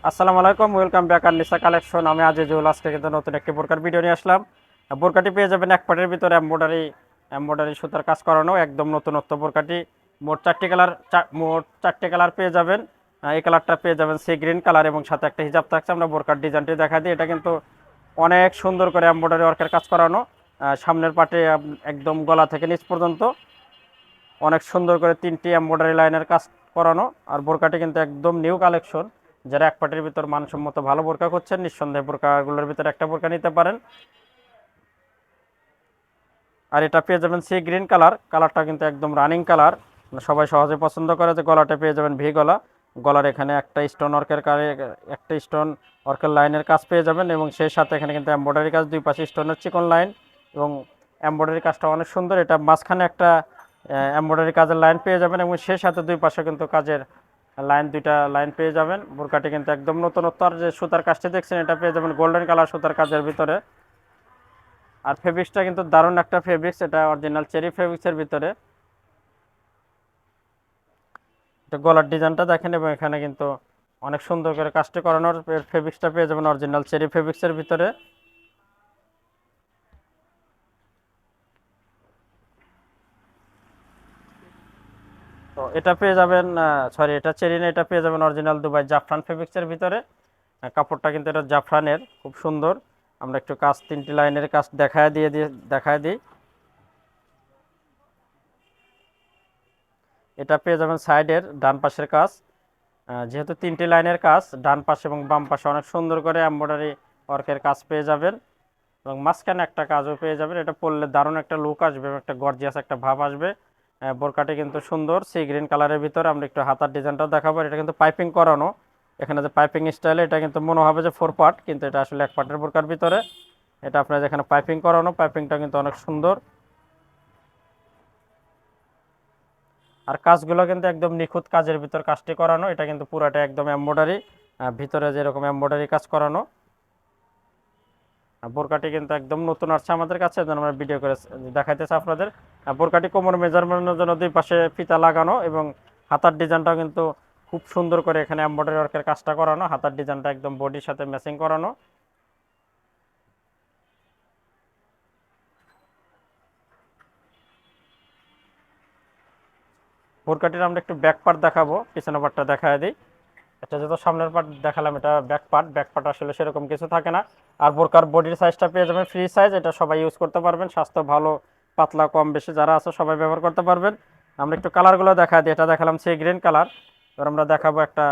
আসসালামু আলাইকুম, welcome back আননিসা collection. আমি আজিজুল। আজকে কিন্তু নতুন একটি বোরকার ভিডিও নিয়ে আসলাম। বোরকাটি পেয়ে যাবেন এক পাটের ভিতরে এমব্রয়ডারি সুতার কাজ করানো, একদম নতুনত্ব বোরকাটি। মোট চারটি কালার পেয়ে যাবেন। এই কালারটা পেয়ে যাবেন সি গ্রিন কালার, এবং সাথে একটা হিজাব থাকছে। আমরা বোরকার ডিজাইনটি দেখা দিই। এটা কিন্তু অনেক সুন্দর করে এমব্রয়ডারি ওয়ার্কের কাজ করানো। সামনের পাটে একদম গলা থেকে নিচ পর্যন্ত অনেক সুন্দর করে 3টি এমব্রয়ডারি লাইনের কাজ করানো। আর বোরকাটি কিন্তু একদম নিউ কালেকশন। যারা এক পাটের ভিতর মানসম্মত ভালো বোরকা করছেন, নিঃসন্দেহে বোরকাগুলোর ভিতরে একটা বোরকা নিতে পারেন। আর এটা পেয়ে যাবেন সি গ্রিন কালার। কালারটা কিন্তু একদম রানিং কালার, সবাই সহজে পছন্দ করে। যে গলাটা পেয়ে যাবেন ভি গলা। গলার এখানে একটা স্টোন ওয়ার্কের লাইনের কাজ পেয়ে যাবেন, এবং সেই সাথে এখানে কিন্তু এমব্রয়ডারি কাজ, দুই পাশে স্টোনের চিকন লাইন, এবং এমব্রয়ডারি কাজটা অনেক সুন্দর। এটা মাঝখানে একটা এমব্রয়ডারি কাজের লাইন পেয়ে যাবেন, এবং সেই সাথে দুই পাশে কিন্তু কাজের দুইটা লাইন পেয়ে যাবেন। বোরকাটি কিন্তু একদম নতুনত্ব। আর যে সুতার কাজটি দেখছেন, এটা পেয়ে যাবেন গোল্ডেন কালার সুতার কাজের ভিতরে। আর ফেব্রিক্সটা কিন্তু দারুণ একটা ফেব্রিক্স, এটা অরিজিনাল চেরি ফেব্রিক্সের ভিতরে। এটা গলার ডিজাইনটা দেখেন, এবং এখানে কিন্তু অনেক সুন্দর করে কাজটি করানোর। ফেব্রিক্সটা পেয়ে যাবেন অরিজিনাল চেরি ফেব্রিক্সের ভিতরে। তো এটা পেয়ে যাবেন, সরি এটা চেরি না, এটা পেয়ে যাবেন অরিজিনাল দুবাই জাফরান ফেব্রিক্সের ভিতরে। কাপড়টা কিন্তু এটা জাফরানের, খুব সুন্দর। আমরা একটু কাজ 3টি লাইনের কাজ দেখায় দিই। এটা পেয়ে যাবেন সাইডের ডান পাশের কাজ। যেহেতু 3টি লাইনের কাজ, ডান পাশে এবং বাম পাশে অনেক সুন্দর করে এমব্রয়ডারি ওয়ার্কের কাজ পেয়ে যাবেন, এবং মাঝখানে একটা কাজও পেয়ে যাবেন। এটা পরলে দারুণ একটা লুক আসবে, এবং একটা গর্জিয়াস একটা ভাব আসবে। বোরকাটি কিন্তু সুন্দর সি গ্রিন কালারের ভিতরে। আমরা একটু হাতার ডিজাইনটাও দেখাবো। এটা কিন্তু পাইপিং করানো। এখানে যে পাইপিং স্টাইলে, এটা কিন্তু মনে হবে যে 4 পার্ট, কিন্তু এটা আসলে এক পার্টের বোরকার ভিতরে। এটা আপনার যেখানে পাইপিং করানো, পাইপিংটা কিন্তু অনেক সুন্দর। আর কাজগুলো কিন্তু একদম নিখুঁত কাজের ভিতর কাজটি করানো। এটা কিন্তু পুরাটা একদম এমব্রয়ডারি, ভিতরে যেরকম এমব্রয়ডারি কাজ করানো। বোরকাটি কিন্তু একদম নতুন আসছে আমাদের কাছে, যেন আমরা ভিডিও করে দেখাইতেছি আপনাদের। বোরকাটি কোমর মেজারমেন্টের জন্য দুই পাশে ফিতা লাগানো, এবং হাতার ডিজাইনটাও কিন্তু খুব সুন্দর করে এখানে এমব্রয়ডারি ওয়ার্কের কাজটা করানো। হাতার ডিজাইনটা একদম বডির সাথে ম্যাচিং করানো। বোরকাটির আমরা একটু ব্যাক পার্ট দেখাবো, পিছনের পার্টটা দেখায় দিই। এটা যেহেতু সামনের পার্ট দেখালাম, এটা ব্যাক পার্ট আসলে সেরকম কিছু থাকে না। আর বোরকার বডির সাইজটা পেয়ে যাবেন ফ্রি সাইজ। এটা সবাই ইউজ করতে পারবেন, স্বাস্থ্য ভালো, পাতলা কম বেশি যারা আছে সবাই ব্যবহার করতে পারবেন। আমরা একটু কালারগুলো দেখা দিই। এটা দেখালাম সি গ্রিন কালার। এবার আমরা দেখাবো একটা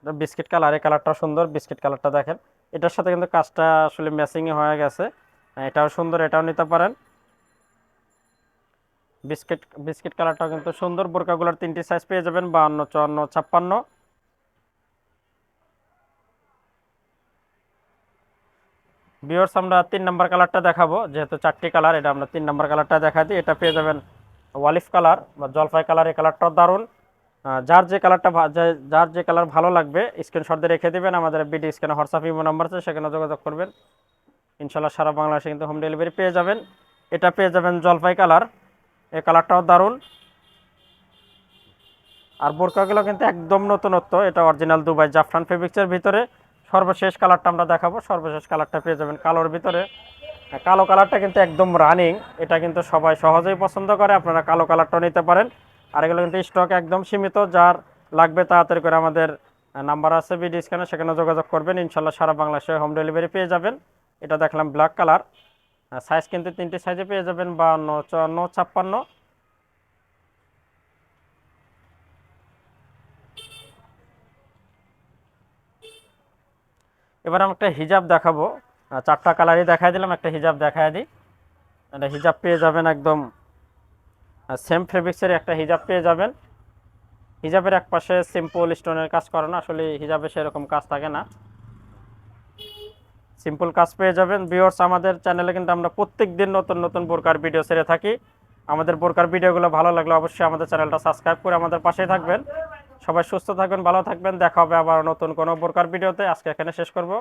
বিস্কিট কালার। এই কালারটা সুন্দর, বিস্কিট কালারটা দেখেন। এটার সাথে কিন্তু কাজটা আসলে ম্যাচিংয়ে হয়ে গেছে। এটাও সুন্দর, এটাও নিতে পারেন। বিস্কিট বিস্কিট কালারটাও কিন্তু সুন্দর। বোরকাগুলোর 3টি সাইজ পেয়ে যাবেন, 52, 54, 56। ভিউয়ার্স, আমরা 3 নাম্বার কালারটা দেখাবো। যেহেতু 4টি কালার, এটা আমরা 3 নাম্বার কালারটা দেখা দিই। এটা পেয়ে যাবেন ওয়ালিফ কালার বা জলপাই কালার। এই কালারটাও দারুণ। যার যে কালার ভালো লাগবে স্ক্রিনশট দিয়ে রেখে দিবেন। আমাদের বিডি স্ক্যানে হোয়াটসঅ্যাপ ইমো নাম্বার আছে, সেখানে যোগাযোগ করবেন। ইনশাল্লাহ সারা বাংলাদেশে কিন্তু হোম ডেলিভারি পেয়ে যাবেন। এটা পেয়ে যাবেন জলপাই কালার। এই কালারটাও দারুণ। আর বোরকাগুলো কিন্তু একদম নতুনত্ব। এটা অরিজিনাল দুবাই জাফরান ফেব্রিক্সের ভিতরে। সর্বশেষ কালারটা আমরা দেখাবো। সর্বশেষ কালারটা পেয়ে যাবেন কালোর ভিতরে। কালো কালারটা কিন্তু একদম রানিং। এটা কিন্তু সবাই সহজেই পছন্দ করে, আপনারা কালো কালারটাও নিতে পারেন। আর এগুলো কিন্তু স্টক একদম সীমিত। যার লাগবে তাড়াতাড়ি করে আমাদের নাম্বার আছে ভিডিও স্ক্যানে, সেখানে যোগাযোগ করবেন। ইনশাল্লাহ সারা বাংলাদেশে হোম ডেলিভারি পেয়ে যাবেন। এটা দেখলাম ব্ল্যাক কালার। সাইজ কিন্তু 3টি সাইজে পেয়ে যাবেন, 52, 54, 56। এবার আমি একটা হিজাব দেখাবো। 4টা কালারই দেখাই দিলাম, একটা হিজাব দেখাই দিই। একটা হিজাব পেয়ে যাবেন একদম সেম ফেব্রিক্সের একটা হিজাব পেয়ে যাবেন। হিজাবের এক পাশে সিম্পল স্টোনের কাজ করানো। আসলে হিজাবে সেরকম কাজ থাকে না, সিম্পল কাজ পেয়ে যাবেন। ভিউয়ার্স, আমাদের চ্যানেলে কিন্তু আমরা প্রত্যেক দিন নতুন নতুন বোরকার ভিডিও ছেড়ে থাকি। আমাদের বোরকার ভিডিওগুলো ভালো লাগলে অবশ্যই আমাদের চ্যানেলটা সাবস্ক্রাইব করে আমাদের পাশেই থাকবেন। সবাই সুস্থ থাকবেন, ভালো থাকবেন। দেখা হবে আবার নতুন কোনো বোরকার ভিডিওতে। আজকে এখানে শেষ করব।